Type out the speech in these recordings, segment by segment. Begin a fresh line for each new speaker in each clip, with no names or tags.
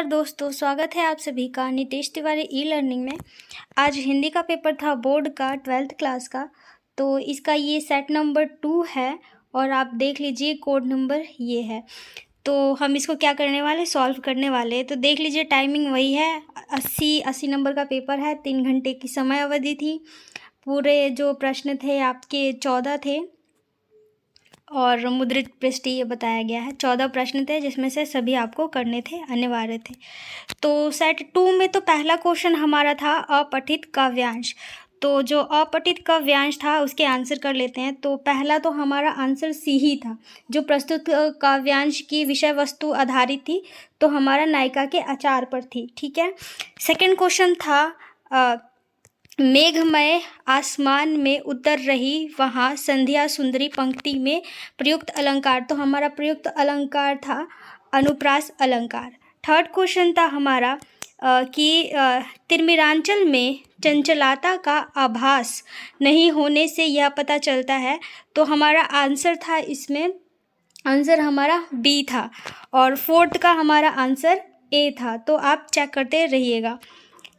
दोस्तों, स्वागत है आप सभी का नितेश तिवारी ई लर्निंग में। आज हिंदी का पेपर था बोर्ड का 12th क्लास का। तो इसका ये सेट नंबर 2 है और आप देख लीजिए कोड नंबर ये है। तो हम इसको क्या करने वाले, सॉल्व करने वाले। तो देख लीजिए टाइमिंग वही है, 80 नंबर का पेपर है। 3 घंटे की समय अवधि थी। पूरे जो प्रश्न थे आपके 14 थे और मुद्रित पृष्ठ ये बताया गया है। 14 प्रश्न थे जिसमें से सभी आपको करने थे, अनिवार्य थे। तो सेट 2 में तो पहला क्वेश्चन हमारा था अपठित काव्यांश। तो जो अपठित काव्यांश था उसके आंसर कर लेते हैं। तो पहला तो हमारा आंसर सी ही था, जो प्रस्तुत काव्यांश की विषय वस्तु आधारित थी, तो हमारा नायिका के आचार पर थी। ठीक है। सेकंड क्वेश्चन था मेघमय आसमान में उतर रही वहाँ संध्या सुंदरी पंक्ति में प्रयुक्त अलंकार। तो हमारा प्रयुक्त अलंकार था अनुप्रास अलंकार। थर्ड क्वेश्चन था हमारा कि तिरमिरांचल में चंचलता का आभास नहीं होने से यह पता चलता है। तो हमारा आंसर था, इसमें आंसर हमारा बी था। और फोर्थ का हमारा आंसर ए था। तो आप चेक करते रहिएगा।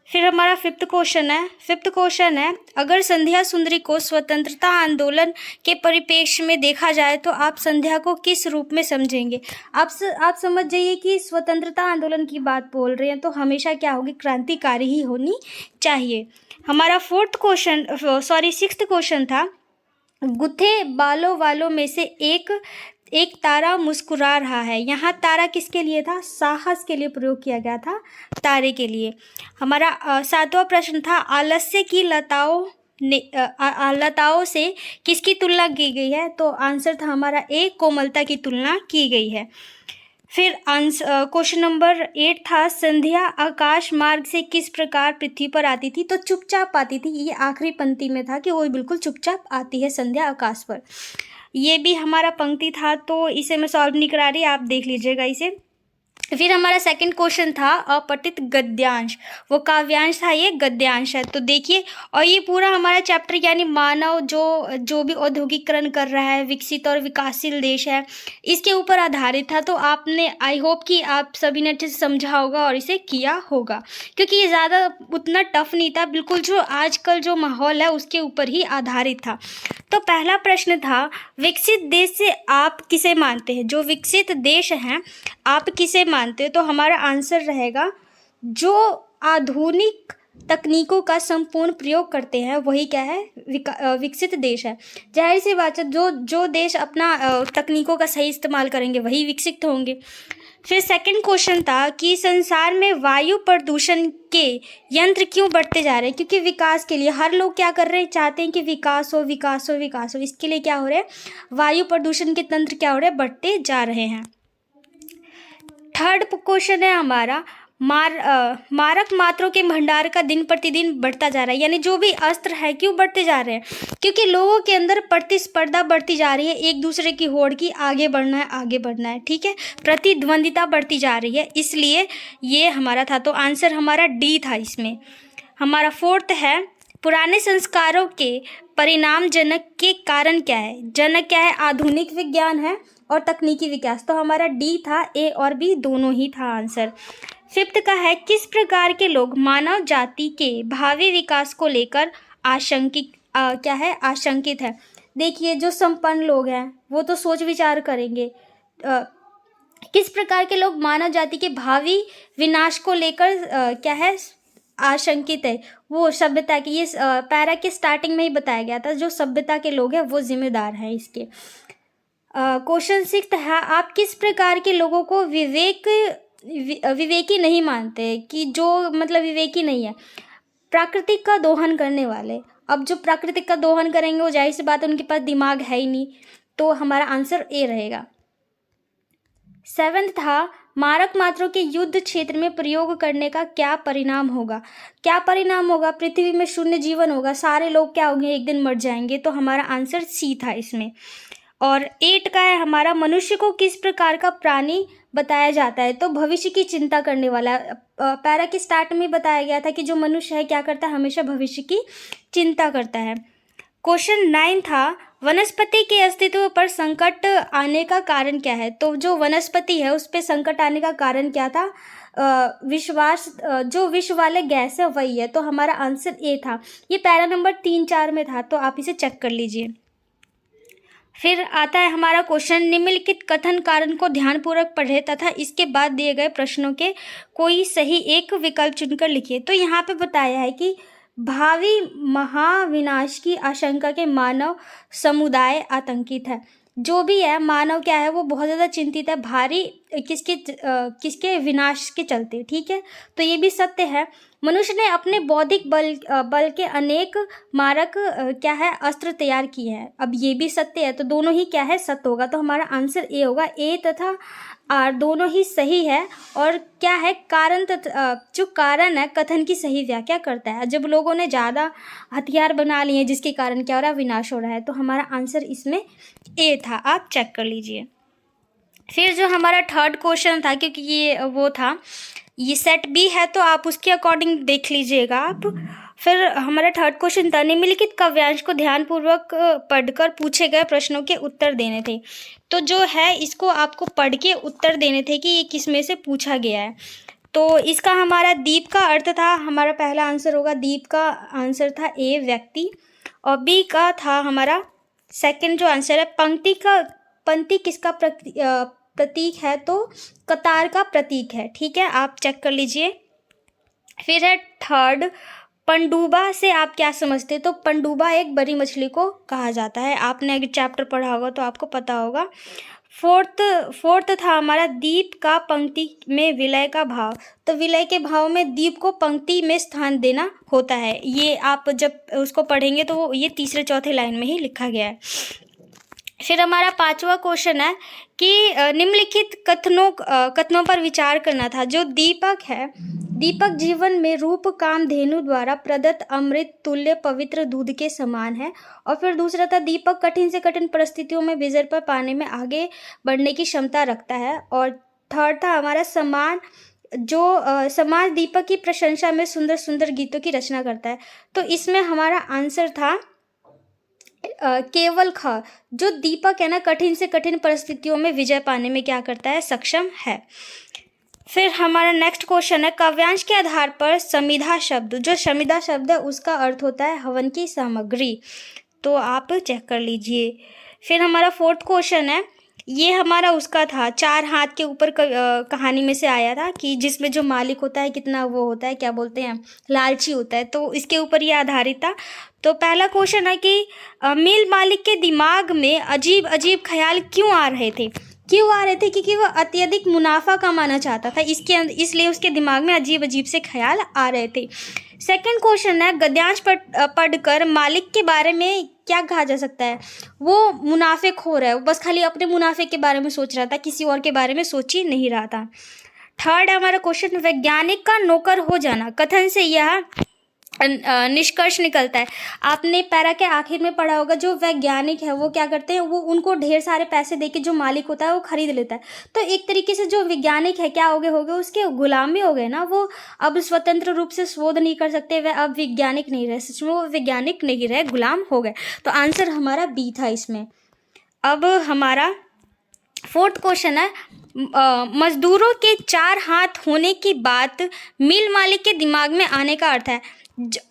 फिर हमारा फिफ्थ क्वेश्चन है अगर संध्या सुंदरी को स्वतंत्रता आंदोलन के परिप्रेक्ष्य में देखा जाए तो आप संध्या को किस रूप में समझेंगे। आप समझ जाइए कि स्वतंत्रता आंदोलन की बात बोल रहे हैं तो हमेशा क्या होगी, क्रांतिकारी ही होनी चाहिए। हमारा सिक्स्थ क्वेश्चन था गुथे बालों वालों में से एक तारा मुस्कुरा रहा है। यहाँ तारा किसके लिए था, साहस के लिए प्रयोग किया गया था, तारे के लिए। हमारा सातवां प्रश्न था आलस्य की लताओं से किसकी तुलना की गई है। तो आंसर था हमारा ए, कोमलता की तुलना की गई है। फिर क्वेश्चन नंबर 8 था संध्या आकाश मार्ग से किस प्रकार पृथ्वी पर आती थी। तो चुपचाप आती थी। ये आखिरी पंक्ति में था कि वो बिल्कुल चुपचाप आती है संध्या आकाश पर। ये भी हमारा पंक्ति था, तो इसे मैं सॉल्व नहीं करा रही, आप देख लीजिएगा इसे। फिर हमारा सेकंड क्वेश्चन था अपठित गद्यांश। वो काव्यांश था, ये गद्यांश है। तो देखिए, और ये पूरा हमारा चैप्टर यानी मानव जो भी औद्योगिकरण कर रहा है, विकसित और विकासशील देश है, इसके ऊपर आधारित था। तो आपने, आई होप कि आप सभी ने अच्छे से समझा होगा और इसे किया होगा, क्योंकि ये ज़्यादा उतना टफ नहीं था, बिल्कुल जो आजकल जो माहौल है उसके ऊपर ही आधारित था। तो पहला प्रश्न था विकसित देश से आप किसे मानते हैं। जो विकसित देश हैं आप किसे मानते हो। तो हमारा आंसर रहेगा जो आधुनिक तकनीकों का संपूर्ण प्रयोग करते हैं वही क्या है, विकसित देश है। जाहिर सी बात है, जो देश अपना तकनीकों का सही इस्तेमाल करेंगे वही विकसित होंगे। फिर सेकंड क्वेश्चन था कि संसार में वायु प्रदूषण के यंत्र क्यों बढ़ते जा रहे हैं। क्योंकि विकास के लिए हर लोग क्या कर रहे हैं, चाहते हैं कि विकास हो विकास हो विकास हो। इसके लिए क्या हो रहा है, वायु प्रदूषण के तंत्र क्या हो रहे हैं, बढ़ते जा रहे हैं। थर्ड क्वेश्चन है हमारा मारक मात्रों के भंडार का दिन प्रतिदिन बढ़ता जा रहा है। यानी जो भी अस्त्र है क्यों बढ़ते जा रहे हैं, क्योंकि लोगों के अंदर प्रतिस्पर्धा बढ़ती जा रही है, एक दूसरे की होड़ की आगे बढ़ना है। ठीक है, प्रतिद्वंदिता बढ़ती जा रही है, इसलिए ये हमारा था। तो आंसर हमारा डी था इसमें। हमारा फोर्थ है पुराने संस्कारों के परिणामजनक के कारण क्या है। जनक क्या है, आधुनिक विज्ञान है और तकनीकी विकास। तो हमारा डी था, ए और बी दोनों ही था आंसर। फिफ्थ का है किस प्रकार के लोग मानव जाति के भावी विकास को लेकर आशंकित है। देखिए, जो संपन्न लोग हैं वो तो सोच विचार करेंगे। किस प्रकार के लोग मानव जाति के भावी विनाश को लेकर क्या है, आशंकित है। वो सभ्यता की, ये पैरा के स्टार्टिंग में ही बताया गया था, जो सभ्यता के लोग हैं वो जिम्मेदार हैं इसके। क्वेश्चन 6 है आप किस प्रकार के लोगों को विवेकी नहीं मानते, कि जो मतलब विवेकी नहीं है, प्राकृतिक का दोहन करने वाले। अब जो प्राकृतिक का दोहन करेंगे वो जाहिर सी बात है उनके पास दिमाग है ही नहीं। तो हमारा आंसर ए रहेगा। 7 था मारक मात्रों के युद्ध क्षेत्र में प्रयोग करने का क्या परिणाम होगा। पृथ्वी में शून्य जीवन होगा, सारे लोग क्या होंगे, एक दिन मर जाएंगे। तो हमारा आंसर सी था इसमें। और 8 का है हमारा मनुष्य को किस प्रकार का प्राणी बताया जाता है। तो भविष्य की चिंता करने वाला। पैरा के स्टार्ट में बताया गया था कि जो मनुष्य है क्या करता है, हमेशा भविष्य की चिंता करता है। क्वेश्चन 9 था वनस्पति के अस्तित्व पर संकट आने का कारण क्या है। तो जो वनस्पति है उस पर संकट आने का कारण क्या था, जो विश्व वाले गैस है वही है, तो हमारा आंसर ए था। ये पैरा नंबर 3-4 में था, तो आप इसे चेक कर लीजिए। फिर आता है हमारा क्वेश्चन, निम्नलिखित कथन कारण को ध्यानपूर्वक पढ़े तथा इसके बाद दिए गए प्रश्नों के कोई सही एक विकल्प चुनकर लिखिए। तो यहाँ पे बताया है कि भावी महाविनाश की आशंका के मानव समुदाय आतंकित है। जो भी है मानव क्या है, वो बहुत ज़्यादा चिंतित है भारी किसके विनाश के चलते, ठीक है। तो ये भी सत्य है। मनुष्य ने अपने बौद्धिक बल के अनेक मारक क्या है अस्त्र तैयार किए हैं। अब ये भी सत्य है, तो दोनों ही क्या है सत्य होगा। तो हमारा आंसर ए होगा। ए तथा आर दोनों ही सही है। और क्या है कारण जो कारण है कथन की सही व्याख्या करता है। जब लोगों ने ज़्यादा हथियार बना लिए जिसके कारण क्या हो रहा है, विनाश हो रहा है। तो हमारा आंसर इसमें ए था, आप चेक कर लीजिए। फिर जो हमारा थर्ड क्वेश्चन था, क्योंकि ये वो था, ये सेट बी है तो आप उसके अकॉर्डिंग देख लीजिएगा आप। फिर हमारा थर्ड क्वेश्चन था, निम्नलिखित काव्यांश को ध्यानपूर्वक पढ़कर पूछे गए प्रश्नों के उत्तर देने थे। तो जो है इसको आपको पढ़ के उत्तर देने थे कि ये किस में से पूछा गया है। तो इसका हमारा दीप का अर्थ था, हमारा पहला आंसर होगा। दीप का आंसर था ए व्यक्ति, और बी का था हमारा सेकंड जो आंसर है पंक्ति किसका प्रतीक है, तो कतार का प्रतीक है, ठीक है, आप चेक कर लीजिए। फिर है थर्ड, पनडुब्बा से आप क्या समझते हैं। तो पनडुब्बा एक बड़ी मछली को कहा जाता है, आपने अगर चैप्टर पढ़ा होगा तो आपको पता होगा। फोर्थ था हमारा दीप का पंक्ति में विलय का भाव। तो विलय के भाव में दीप को पंक्ति में स्थान देना होता है। ये आप जब उसको पढ़ेंगे तो ये तीसरे चौथे लाइन में ही लिखा गया है। फिर हमारा पांचवा क्वेश्चन है कि निम्नलिखित कथनों पर विचार करना था। जो दीपक है, दीपक जीवन में रूप कामधेनु द्वारा प्रदत्त अमृत तुल्य पवित्र दूध के समान है। और फिर दूसरा था, दीपक कठिन से कठिन परिस्थितियों में विजय पर पाने में आगे बढ़ने की क्षमता रखता है। और थर्ड था हमारा समाज दीपक की प्रशंसा में सुंदर सुंदर गीतों की रचना करता है। तो इसमें हमारा आंसर था केवल ख। जो दीपक है ना, कठिन से कठिन परिस्थितियों में विजय पाने में क्या करता है, सक्षम है। फिर हमारा नेक्स्ट क्वेश्चन है, काव्यांश के आधार पर समिधा शब्द, जो समिधा शब्द है उसका अर्थ होता है हवन की सामग्री। तो आप चेक कर लीजिए। फिर हमारा फोर्थ क्वेश्चन है, ये हमारा उसका था 4 हाथ के ऊपर कहानी में से आया था कि जिसमें जो मालिक होता है कितना वो होता है, क्या बोलते हैं, लालची होता है। तो इसके ऊपर ये आधारित था। तो पहला क्वेश्चन है कि मिल मालिक के दिमाग में अजीब अजीब ख्याल क्यों आ रहे थे। क्योंकि वह अत्यधिक मुनाफा कमाना चाहता था, इसलिए उसके दिमाग में अजीब अजीब से ख्याल आ रहे थे। सेकंड क्वेश्चन है, गद्यांश पढ़कर मालिक के बारे में क्या कहा जा सकता है। वो मुनाफेखोर है, बस खाली अपने मुनाफे के बारे में सोच रहा था, किसी और के बारे में सोच ही नहीं रहा था। थर्ड है हमारा क्वेश्चन, वैज्ञानिक का नौकर हो जाना। कथन से यह निष्कर्ष निकलता है, आपने पैरा के आखिर में पढ़ा होगा, जो वैज्ञानिक है वो क्या करते हैं, वो उनको ढेर सारे पैसे देके जो मालिक होता है वो खरीद लेता है। तो एक तरीके से जो वैज्ञानिक है क्या हो गए उसके गुलामी हो गए ना, वो अब स्वतंत्र रूप से शोध नहीं कर सकते, वह अब वैज्ञानिक नहीं रहे, सच में वो वैज्ञानिक नहीं रहे, गुलाम हो गए। तो आंसर हमारा बी था इसमें। अब हमारा फोर्थ क्वेश्चन है, मजदूरों के 4 हाथ होने की बात मिल मालिक के दिमाग में आने का अर्थ है।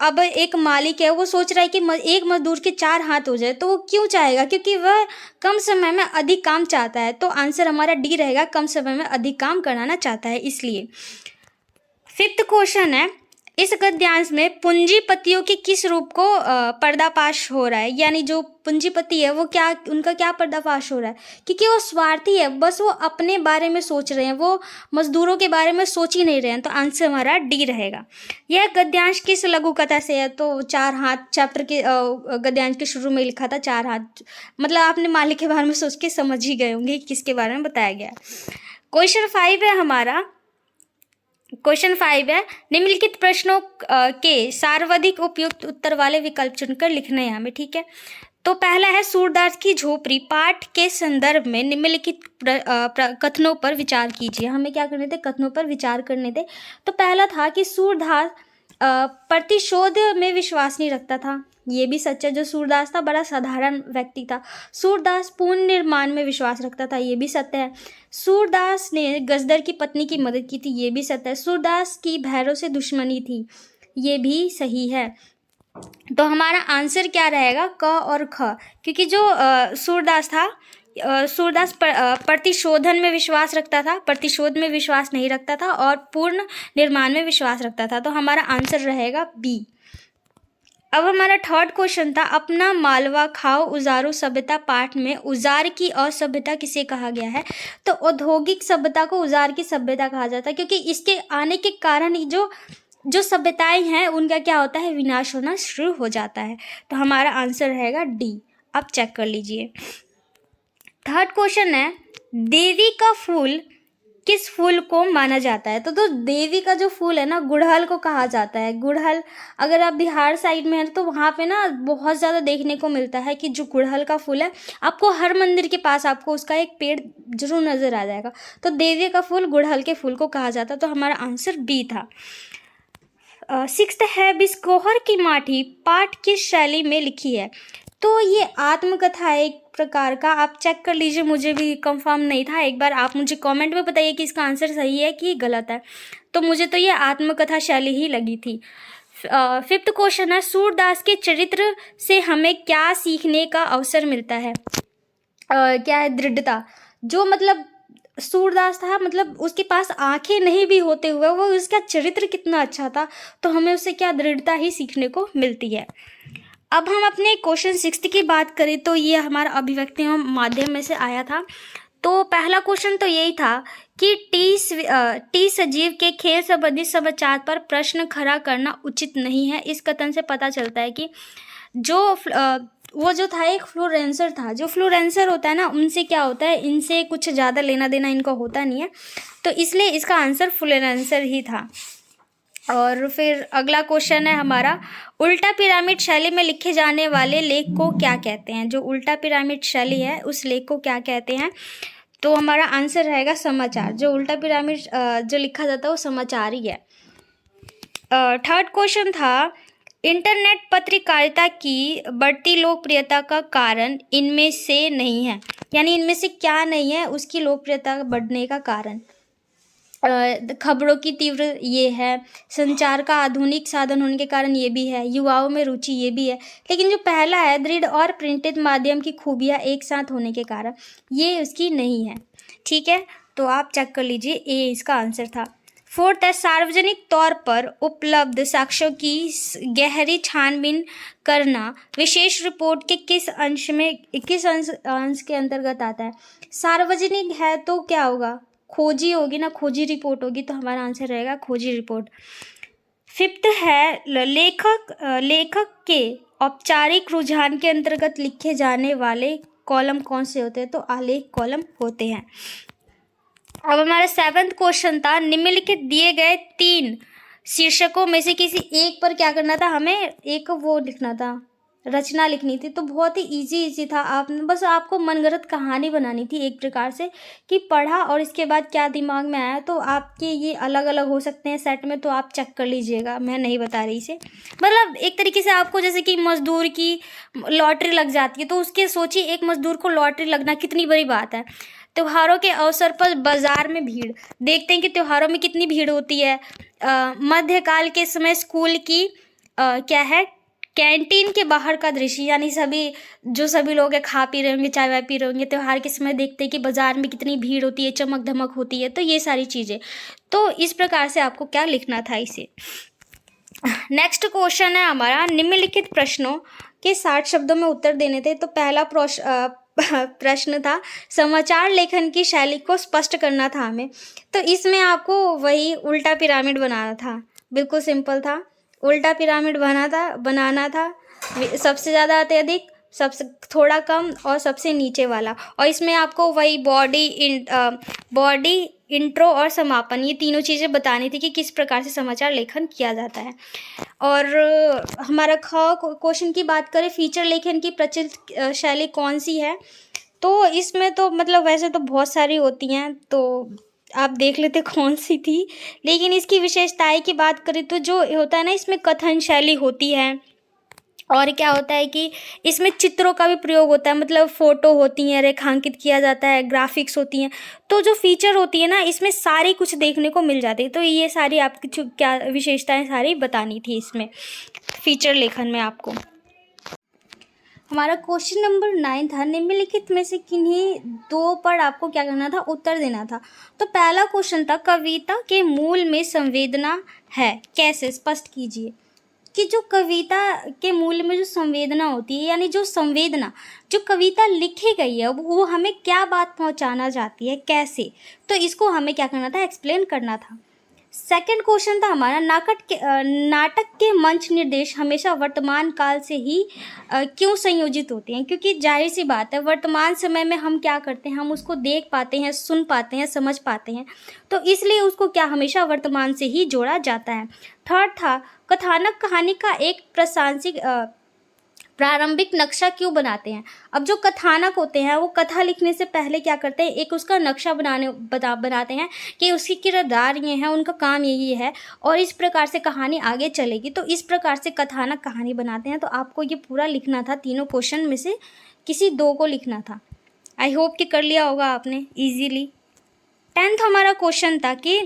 अब एक मालिक है वो सोच रहा है कि एक मजदूर के 4 हाथ हो जाए, तो वो क्यों चाहेगा, क्योंकि वह कम समय में अधिक काम चाहता है। तो आंसर हमारा डी रहेगा, कम समय में अधिक काम कराना चाहता है इसलिए। फिफ्थ क्वेश्चन है, इस गद्यांश में पूंजीपतियों के किस रूप को पर्दाफाश हो रहा है, यानी जो पूंजीपति है वो क्या, उनका क्या पर्दाफाश हो रहा है, क्योंकि वो स्वार्थी है, बस वो अपने बारे में सोच रहे हैं, वो मजदूरों के बारे में सोच ही नहीं रहे हैं। तो आंसर हमारा डी रहेगा। यह गद्यांश किस लघु कथा से है, तो 4 हाथ चैप्टर के गद्यांश के शुरू में लिखा था 4 हाथ, मतलब आपने मालिक के बारे में सोच के समझ ही गए होंगे किसके बारे में बताया गया। क्वेश्चन 5 है हमारा, क्वेश्चन 5 है, निम्नलिखित प्रश्नों के सर्वाधिक उपयुक्त उत्तर वाले विकल्प चुनकर लिखना है हमें, ठीक है। तो पहला है, सूरदास की झोपड़ी पाठ के संदर्भ में निम्नलिखित कथनों पर विचार कीजिए। हमें क्या करने थे, कथनों पर विचार करने थे। तो पहला था कि सूरदास प्रतिशोध में विश्वास नहीं रखता था, ये भी सच है। जो सूरदास था बड़ा साधारण व्यक्ति था। सूरदास पूर्ण निर्माण में विश्वास रखता था, ये भी सत्य है। सूरदास ने गजदर की पत्नी की मदद की थी, ये भी सत्य है। सूरदास की भैरव से दुश्मनी थी, ये भी सही है। तो हमारा आंसर क्या रहेगा, क और ख, क्योंकि जो सूरदास था, सूरदास प्रतिशोधन में विश्वास रखता था, प्रतिशोध में विश्वास नहीं रखता था, और पूर्ण निर्माण में विश्वास रखता था। तो हमारा आंसर रहेगा बी। अब हमारा थर्ड क्वेश्चन था, अपना मालवा खाओ उजारू सभ्यता पाठ में उजार की असभ्यता किसे कहा गया है। तो औद्योगिक सभ्यता को उजार की सभ्यता कहा जाता है, क्योंकि इसके आने के कारण ही जो सभ्यताएं हैं उनका क्या होता है, विनाश होना शुरू हो जाता है। तो हमारा आंसर रहेगा डी। अब चेक कर लीजिए। थर्ड क्वेश्चन है, देवी का फूल किस फूल को माना जाता है। तो देवी का जो फूल है ना, गुड़हल को कहा जाता है। गुड़हल, अगर आप बिहार साइड में हैं तो वहाँ पे ना बहुत ज़्यादा देखने को मिलता है कि जो गुड़हल का फूल है, आपको हर मंदिर के पास आपको उसका एक पेड़ जरूर नज़र आ जाएगा। तो देवी का फूल गुड़हल के फूल को कहा जाता है। तो हमारा आंसर बी था। सिक्स्थ है, बिस्कोहर की माठी पाठ किस शैली में लिखी है। तो ये आत्मकथा है एक प्रकार का, आप चेक कर लीजिए, मुझे भी कंफर्म नहीं था। एक बार आप मुझे कमेंट में बताइए कि इसका आंसर सही है कि गलत है। तो मुझे तो ये आत्मकथा शैली ही लगी थी। फिफ्थ क्वेश्चन है, सूरदास के चरित्र से हमें क्या सीखने का अवसर मिलता है। क्या है, दृढ़ता। जो मतलब सूरदास था, मतलब उसके पास आंखें नहीं भी होते हुए वो उसका चरित्र कितना अच्छा था, तो हमें उससे क्या दृढ़ता ही सीखने को मिलती है। अब हम अपने क्वेश्चन 6 की बात करें तो ये हमारा अभिव्यक्तियों माध्यम में से आया था। तो पहला क्वेश्चन तो यही था कि टी सजीव के खेल संबंधी समाचार पर प्रश्न खड़ा करना उचित नहीं है। इस कथन से पता चलता है कि वो जो था एक फ्लोरेंसर था। जो फ्लोरेंसर होता है ना, उनसे क्या होता है, इनसे कुछ ज़्यादा लेना देना इनको होता नहीं है, तो इसलिए इसका आंसर फ्लोरेंसर ही था। और फिर अगला क्वेश्चन है हमारा, उल्टा पिरामिड शैली में लिखे जाने वाले लेख को क्या कहते हैं। जो उल्टा पिरामिड शैली है उस लेख को क्या कहते हैं। तो हमारा आंसर रहेगा समाचार। जो उल्टा पिरामिड जो लिखा जाता है वो समाचार ही है। थर्ड क्वेश्चन था, इंटरनेट पत्रकारिता की बढ़ती लोकप्रियता का कारण इनमें से नहीं है। यानी इनमें से क्या नहीं है उसकी लोकप्रियता बढ़ने का कारण। खबरों की तीव्र ये है, संचार का आधुनिक साधन होने के कारण ये भी है, युवाओं में रुचि ये भी है। लेकिन जो पहला है, दृढ़ और प्रिंटेड माध्यम की खूबियाँ एक साथ होने के कारण, ये उसकी नहीं है। ठीक है, तो आप चेक कर लीजिए, ए इसका आंसर था। फोर्थ है, सार्वजनिक तौर पर उपलब्ध साक्ष्यों की गहरी छानबीन करना विशेष रिपोर्ट के किस अंश के अंतर्गत आता है। सार्वजनिक है तो क्या होगा, खोजी होगी ना, खोजी रिपोर्ट होगी। तो हमारा आंसर रहेगा खोजी रिपोर्ट। फिफ्थ है, लेखक के औपचारिक रुझान के अंतर्गत लिखे जाने वाले कॉलम कौन से होते हैं। तो आलेख कॉलम होते हैं। अब हमारा 7वां क्वेश्चन था, निम्नलिखित दिए गए 3 शीर्षकों में से किसी एक पर क्या करना था, हमें एक वो लिखना था, रचना लिखनी थी। तो बहुत ही इजी था, बस आपको मनगढ़ंत कहानी बनानी थी एक प्रकार से, कि पढ़ा और इसके बाद क्या दिमाग में आया। तो आपके ये अलग अलग हो सकते हैं सेट में, तो आप चेक कर लीजिएगा, मैं नहीं बता रही इसे। मतलब एक तरीके से आपको जैसे कि मजदूर की लॉटरी लग जाती है, तो उसके सोचिए एक मजदूर को लॉटरी लगना कितनी बड़ी बात है। त्योहारों के अवसर पर बाजार में भीड़, देखते हैं कि त्योहारों में कितनी भीड़ होती है। मध्यकाल के समय स्कूल की क्या है, कैंटीन के बाहर का दृश्य, यानी सभी लोग हैं खा पी रहे होंगे, चाय वाय पी रहे होंगे। त्योहार के समय देखते हैं कि बाजार में कितनी भीड़ होती है, चमक धमक होती है। तो ये सारी चीज़ें, तो इस प्रकार से आपको क्या लिखना था इसे। नेक्स्ट क्वेश्चन है हमारा, निम्नलिखित प्रश्नों के 60 शब्दों में उत्तर देने थे। तो पहला प्रश्न था, समाचार लेखन की शैली को स्पष्ट करना था हमें। तो इसमें आपको वही उल्टा पिरामिड बनाना था, बिल्कुल सिंपल था। उल्टा पिरामिड बनाना था, सबसे ज़्यादा अत्यधिक, सबसे थोड़ा कम और सबसे नीचे वाला। और इसमें आपको वही बॉडी, इंट्रो और समापन, ये तीनों चीज़ें बतानी थी कि किस प्रकार से समाचार लेखन किया जाता है। और हमारा क्वेश्चन की बात करें, फीचर लेखन की प्रचलित शैली कौन सी है। तो इसमें तो मतलब वैसे तो बहुत सारी होती हैं, तो आप देख लेते कौन सी थी। लेकिन इसकी विशेषताएं की बात करें तो जो होता है ना, इसमें कथन शैली होती है, और क्या होता है कि इसमें चित्रों का भी प्रयोग होता है, मतलब फ़ोटो होती हैं, रेखांकित किया जाता है, ग्राफिक्स होती हैं। तो जो फ़ीचर होती है ना, इसमें सारी कुछ देखने को मिल जाती है। तो ये सारी आपकी क्या विशेषताएं सारी बतानी थी इसमें फ़ीचर लेखन में आपको। हमारा क्वेश्चन नंबर 9 था, निम्नलिखित में से किन्हीं दो पर आपको क्या करना था, उत्तर देना था। तो पहला क्वेश्चन था, कविता के मूल में संवेदना है, कैसे, स्पष्ट कीजिए। कि जो कविता के मूल में जो संवेदना होती है, यानी जो संवेदना जो कविता लिखी गई है वो हमें क्या बात पहुंचाना चाहती है, कैसे, तो इसको हमें क्या करना था, एक्सप्लेन करना था। सेकंड क्वेश्चन था हमारा, नाटक के मंच निर्देश हमेशा वर्तमान काल से ही क्यों संयोजित होते हैं, क्योंकि जाहिर सी बात है वर्तमान समय में हम क्या करते हैं, हम उसको देख पाते हैं, सुन पाते हैं, समझ पाते हैं, तो इसलिए उसको क्या हमेशा वर्तमान से ही जोड़ा जाता है। थर्ड था, कथानक कहानी का एक प्रारंभिक नक्शा क्यों बनाते हैं। अब जो कथानक होते हैं वो कथा लिखने से पहले क्या करते हैं, एक उसका नक्शा बनाते हैं कि उसकी किरदार ये हैं, उनका काम यही है और इस प्रकार से कहानी आगे चलेगी, तो इस प्रकार से कथानक कहानी बनाते हैं। तो आपको ये पूरा लिखना था, तीनों क्वेश्चन में से किसी दो को लिखना था। आई होप कि कर लिया होगा आपने ईजीली। 10th हमारा क्वेश्चन था कि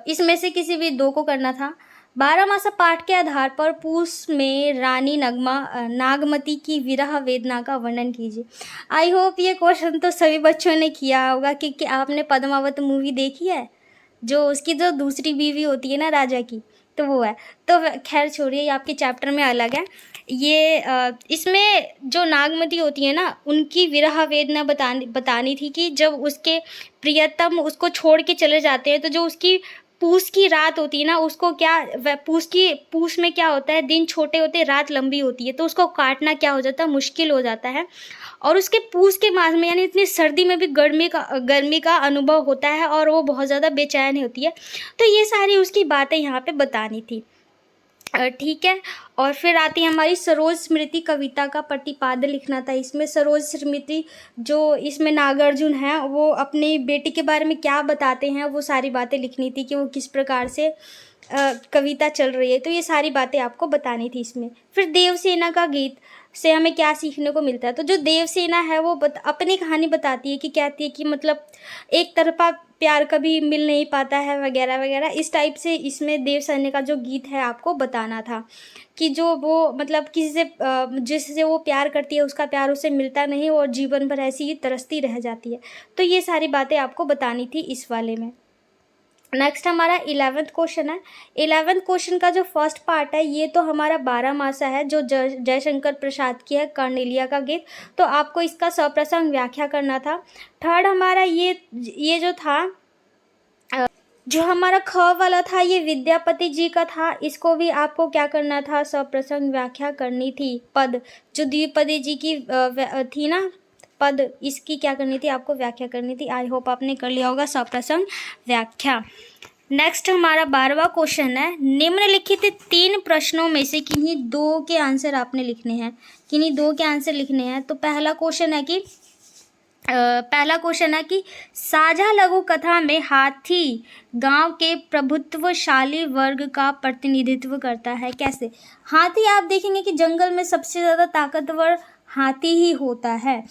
इसमें से किसी भी दो को करना था। 12मासा पाठ के आधार पर पूस में रानी नागमती की विरह वेदना का वर्णन कीजिए। आई होप ये क्वेश्चन तो सभी बच्चों ने किया होगा, क्योंकि आपने पद्मावत मूवी देखी है, जो उसकी जो दूसरी बीवी होती है ना राजा की, तो वो है। तो खैर छोड़िए, ये आपके चैप्टर में अलग है। ये इसमें जो नागमती होती है ना, उनकी विरह वेदना बतानी थी कि जब उसके प्रियतम उसको छोड़ के चले जाते हैं, तो जो उसकी पूस की रात होती है ना, उसको क्या पूस में क्या होता है, दिन छोटे होते हैं, रात लंबी होती है, तो उसको काटना क्या हो जाता है, मुश्किल हो जाता है। और उसके पूस के मास में, यानी इतनी सर्दी में भी गर्मी का अनुभव होता है और वो बहुत ज़्यादा बेचैन होती है। तो ये सारी उसकी बातें यहाँ पे बतानी थी, ठीक है। और फिर आती है हमारी सरोज स्मृति कविता का प्रतिपाद्य लिखना था। इसमें सरोज स्मृति जो इसमें नागार्जुन है, वो अपनी बेटी के बारे में क्या बताते हैं, वो सारी बातें लिखनी थी कि वो किस प्रकार से कविता चल रही है, तो ये सारी बातें आपको बतानी थी इसमें। फिर देवसेना का गीत से हमें क्या सीखने को मिलता है, तो जो देवसेना है वो अपनी कहानी बताती है कि कहती है कि मतलब एक तरफा प्यार कभी मिल नहीं पाता है, वगैरह वगैरह, इस टाइप से इसमें देवसेना का जो गीत है आपको बताना था कि जो वो मतलब किसी से जिससे वो प्यार करती है उसका प्यार उसे मिलता नहीं और जीवन भर ऐसी ही तरसती रह जाती है। तो ये सारी बातें आपको बतानी थी इस वाले में। नेक्स्ट हमारा 11th क्वेश्चन है। 11th क्वेश्चन का जो फर्स्ट पार्ट है ये तो हमारा 12मासा है, जो जयशंकर प्रसाद की है, कर्नेलिया का गीत। तो आपको इसका सप्रसंग व्याख्या करना था। थर्ड हमारा ये जो था, जो हमारा ख वाला था, ये विद्यापति जी का था। इसको भी आपको क्या करना था, सप्रसंग व्याख्या करनी थी। पद जो द्विपदी जी की थी ना, पद, इसकी क्या करनी थी, आपको व्याख्या करनी थी। आई होप आपने कर लिया होगा सप्रसंग व्याख्या। नेक्स्ट हमारा 12वां क्वेश्चन है, निम्नलिखित 3 प्रश्नों में से किन्हीं दो के आंसर आपने लिखने हैं, किन्हीं दो के आंसर लिखने हैं। तो पहला क्वेश्चन है कि साझा लघु कथा में हाथी गांव के प्रभुत्वशाली वर्ग का प्रतिनिधित्व करता है, कैसे। हाथी आप देखेंगे कि जंगल में सबसे ज़्यादा ताकतवर हाथी ही होता है।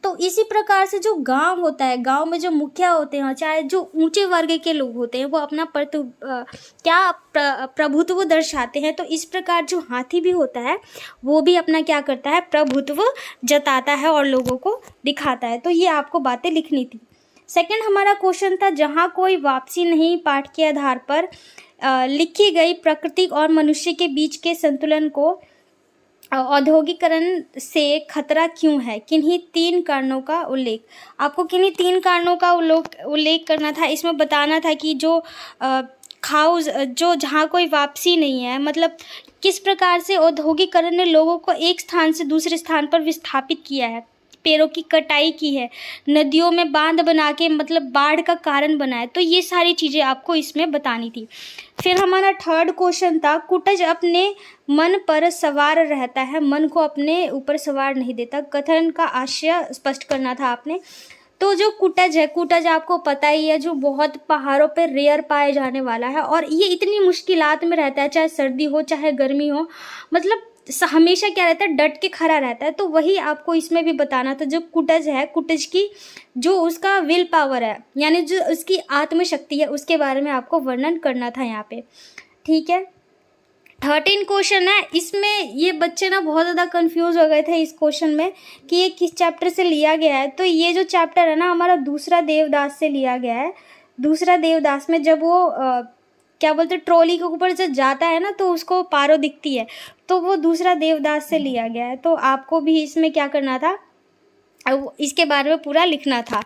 तो इसी प्रकार से जो गांव होता है, गांव में जो मुखिया होते हैं, चाहे जो ऊंचे वर्ग के लोग होते हैं, वो अपना प्रभुत्व दर्शाते हैं। तो इस प्रकार जो हाथी भी होता है वो भी अपना क्या करता है, प्रभुत्व जताता है और लोगों को दिखाता है। तो ये आपको बातें लिखनी थी। सेकंड हमारा क्वेश्चन था, जहाँ कोई वापसी नहीं पाठ के आधार पर लिखी गई प्रकृति और मनुष्य के बीच के संतुलन को औद्योगिकरण से खतरा क्यों है, किन्हीं 3 कारणों का उल्लेख। आपको किन्हीं 3 कारणों का उल्लेख करना था। इसमें बताना था कि जो जहाँ कोई वापसी नहीं है, मतलब किस प्रकार से औद्योगिकरण ने लोगों को एक स्थान से दूसरे स्थान पर विस्थापित किया है, पेड़ों की कटाई की है, नदियों में बांध बना के मतलब बाढ़ का कारण बना है। तो ये सारी चीज़ें आपको इसमें बतानी थी। फिर हमारा थर्ड क्वेश्चन था, कुटज अपने मन पर सवार रहता है, मन को अपने ऊपर सवार नहीं देता। कथन का आशय स्पष्ट करना था आपने। तो जो कुटज है, कुटज आपको पता ही है, जो बहुत पहाड़ों पे रेयर पाए जाने वाला है और ये इतनी मुश्किलात में रहता है, चाहे सर्दी हो चाहे गर्मी हो, मतलब हमेशा क्या रहता है, डट के खड़ा रहता है। तो वही आपको इसमें भी बताना था, जो कुटज है, कुटज की जो उसका विल पावर है, यानी जो उसकी आत्मशक्ति है, उसके बारे में आपको वर्णन करना था यहाँ पे। ठीक है, 13 क्वेश्चन है। इसमें ये बच्चे ना बहुत ज़्यादा कंफ्यूज हो गए थे इस क्वेश्चन में कि ये किस चैप्टर से लिया गया है। तो ये जो चैप्टर है ना, हमारा दूसरा देवदास से लिया गया है। दूसरा देवदास में जब वो क्या बोलते हैं, ट्रॉली के ऊपर जब जाता है ना, तो उसको पारो दिखती है, तो वो दूसरा देवदास से लिया गया है। तो आपको भी इसमें क्या करना था, इसके बारे में पूरा लिखना था,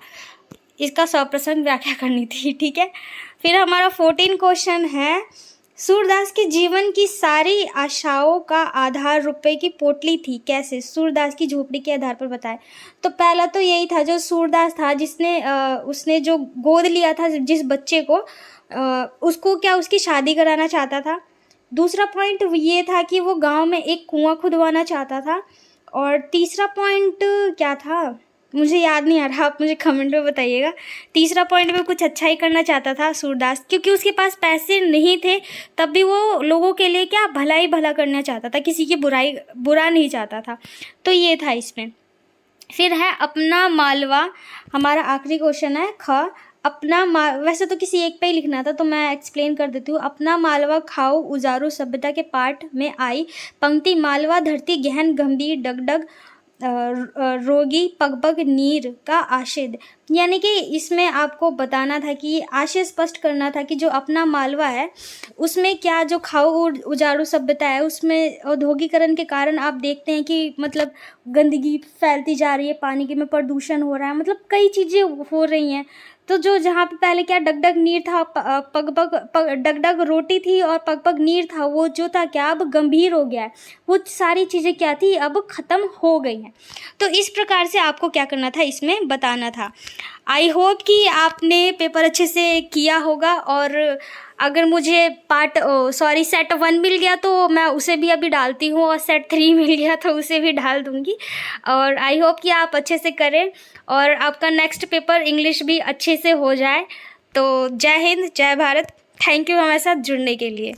इसका सप्रसंग व्याख्या करनी थी। ठीक है, फिर हमारा 14 क्वेश्चन है, सूरदास के जीवन की सारी आशाओं का आधार रुपए की पोटली थी, कैसे? सूरदास की झोपड़ी के आधार पर बताए। तो पहला तो यही था, जो सूरदास था जिसने उसने जो गोद लिया था जिस बच्चे को, उसको क्या उसकी शादी कराना चाहता था। दूसरा पॉइंट ये था कि वो गांव में एक कुआं खुदवाना चाहता था। और तीसरा पॉइंट क्या था, मुझे याद नहीं आ रहा, आप मुझे कमेंट में बताइएगा। तीसरा पॉइंट में कुछ अच्छा ही करना चाहता था सूरदास, क्योंकि उसके पास पैसे नहीं थे, तब भी वो लोगों के लिए क्या भला ही भला करना चाहता था, किसी की बुरा नहीं चाहता था। तो ये था इसमें। फिर है अपना मालवा, हमारा आखिरी क्वेश्चन है ख। वैसे तो किसी एक पे ही लिखना था, तो मैं एक्सप्लेन कर देती हूँ। अपना मालवा खाओ उजारू सभ्यता के पाठ में आई पंक्ति, मालवा धरती गहन गंभीर डगडग रोगी पगपग नीर का आशय, यानी कि इसमें आपको बताना था कि आशय स्पष्ट करना था कि जो अपना मालवा है उसमें क्या जो खाओ उजारू सभ्यता है, उसमें औद्योगिकरण के कारण आप देखते हैं कि मतलब गंदगी फैलती जा रही है, पानी के में प्रदूषण हो रहा है, मतलब कई चीज़ें हो रही हैं। तो जो जहाँ पे पहले क्या डगडग नीर था, डगडग रोटी थी और पगपग नीर था, वो जो था क्या अब गंभीर हो गया है, वो सारी चीज़ें क्या थी अब ख़त्म हो गई हैं। तो इस प्रकार से आपको क्या करना था, इसमें बताना था। आई होप कि आपने पेपर अच्छे से किया होगा, और अगर मुझे सेट 1 मिल गया तो मैं उसे भी अभी डालती हूँ, और सेट 3 मिल गया तो उसे भी डाल दूँगी। और आई होप कि आप अच्छे से करें और आपका नेक्स्ट पेपर इंग्लिश भी अच्छे से हो जाए। तो जय हिंद, जय भारत। थैंक यू हमारे साथ जुड़ने के लिए।